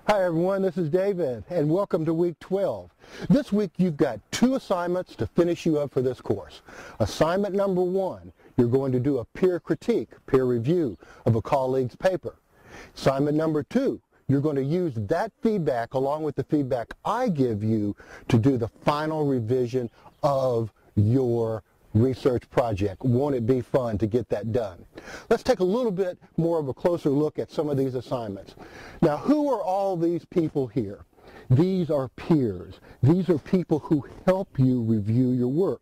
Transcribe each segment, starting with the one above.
Hi everyone, this is David and welcome to week 12. This week you've got 2 assignments to finish you up for this course. Assignment number 1, you're going to do a peer critique, peer review of a colleague's paper. Assignment number 2, you're going to use that feedback along with the feedback I give you to do the final revision of your research project. Won't it be fun to get that done? Let's take a little bit more of a closer look at some of these assignments. Now, who are all these people here? These are peers. These are people who help you review your work.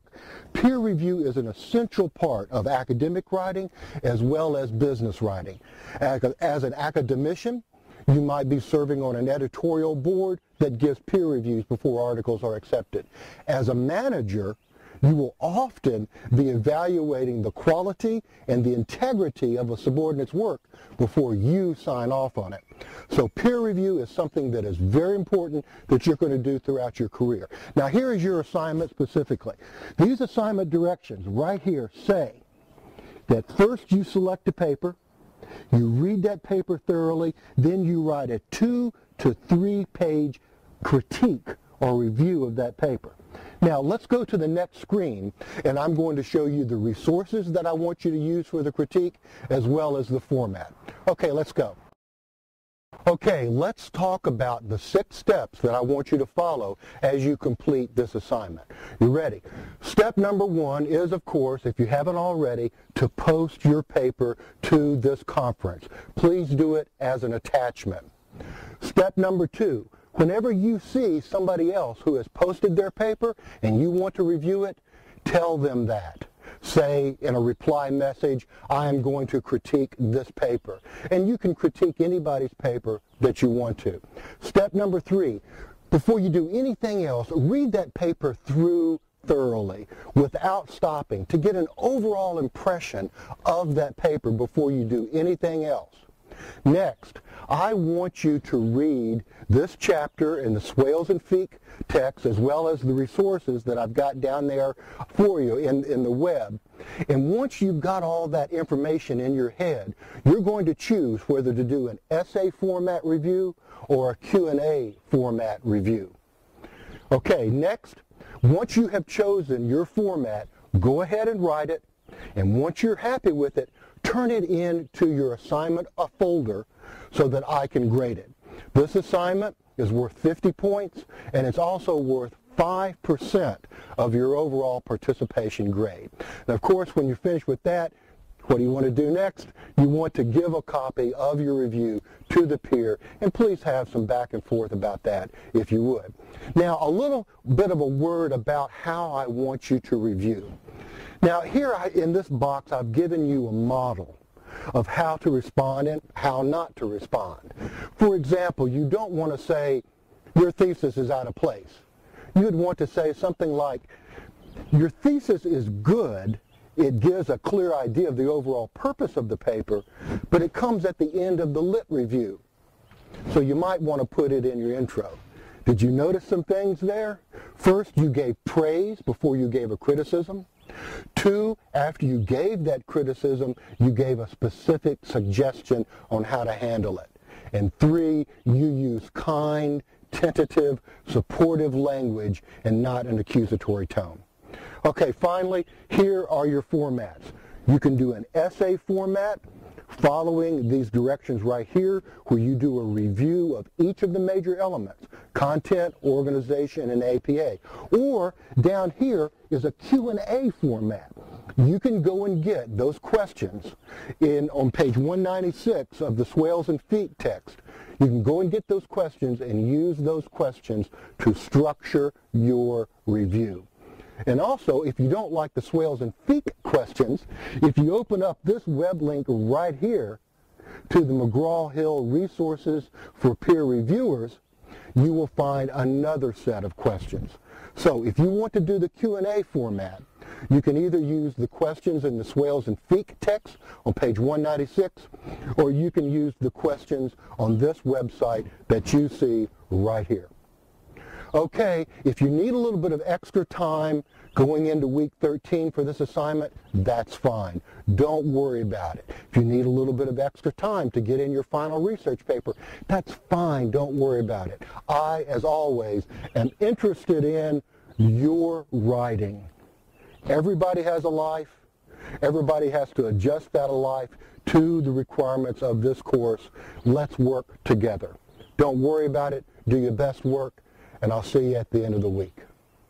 Peer review is an essential part of academic writing as well as business writing. As an academician, you might be serving on an editorial board that gives peer reviews before articles are accepted. As a manager, you will often be evaluating the quality and the integrity of a subordinate's work before you sign off on it. So peer review is something that is very important that you're going to do throughout your career. Now here is your assignment specifically. These assignment directions right here say that first you select a paper, you read that paper thoroughly, then you write a 2 to 3 page critique or review of that paper. Now let's go to the next screen and I'm going to show you the resources that I want you to use for the critique as well as the format. Okay, let's go. Okay, let's talk about the 6 steps that I want you to follow as you complete this assignment. You ready? Step number 1 is, of course, if you haven't already, to post your paper to this conference. Please do it as an attachment. Step number 2, whenever you see somebody else who has posted their paper and you want to review it, tell them that. Say in a reply message, I am going to critique this paper. And you can critique anybody's paper that you want to. Step number 3, before you do anything else, read that paper through thoroughly without stopping to get an overall impression of that paper before you do anything else. Next, I want you to read this chapter in the Swales and Feek text as well as the resources that I've got down there for you in the web. And once you've got all that information in your head, you're going to choose whether to do an essay format review or a Q&A format review. Okay, next, once you have chosen your format, go ahead and write it. And once you're happy with it, turn it into your assignment folder so that I can grade it. This assignment is worth 50 points and it's also worth 5% of your overall participation grade. Now, of course, when you're finished with that, what do you want to do next? You want to give a copy of your review to the peer, and please have some back and forth about that if you would. Now, a little bit of a word about how I want you to review. Now here in this box I've given you a model of how to respond and how not to respond. For example, you don't want to say your thesis is out of place. You'd want to say something like, your thesis is good, it gives a clear idea of the overall purpose of the paper, but it comes at the end of the lit review. So you might want to put it in your intro. Did you notice some things there? First, you gave praise before you gave a criticism. 2, after you gave that criticism, you gave a specific suggestion on how to handle it. And 3, you use kind, tentative, supportive language and not an accusatory tone. Okay, finally, here are your formats. You can do an essay format following these directions right here where you do a review of each of the major elements, content, organization, and APA. Or down here is a Q&A format. You can go and get those questions on page 196 of the Swales and Feek text. You can go and get those questions and use those questions to structure your review. And also, if you don't like the Swales and Feek questions, if you open up this web link right here to the McGraw-Hill Resources for Peer Reviewers, you will find another set of questions. So if you want to do the Q&A format, you can either use the questions in the Swales and Feek text on page 196, or you can use the questions on this website that you see right here. Okay, if you need a little bit of extra time going into week 13 for this assignment, that's fine. Don't worry about it. If you need a little bit of extra time to get in your final research paper, that's fine. Don't worry about it. I, as always, am interested in your writing. Everybody has a life. Everybody has to adjust that life to the requirements of this course. Let's work together. Don't worry about it. Do your best work, and I'll see you at the end of the week.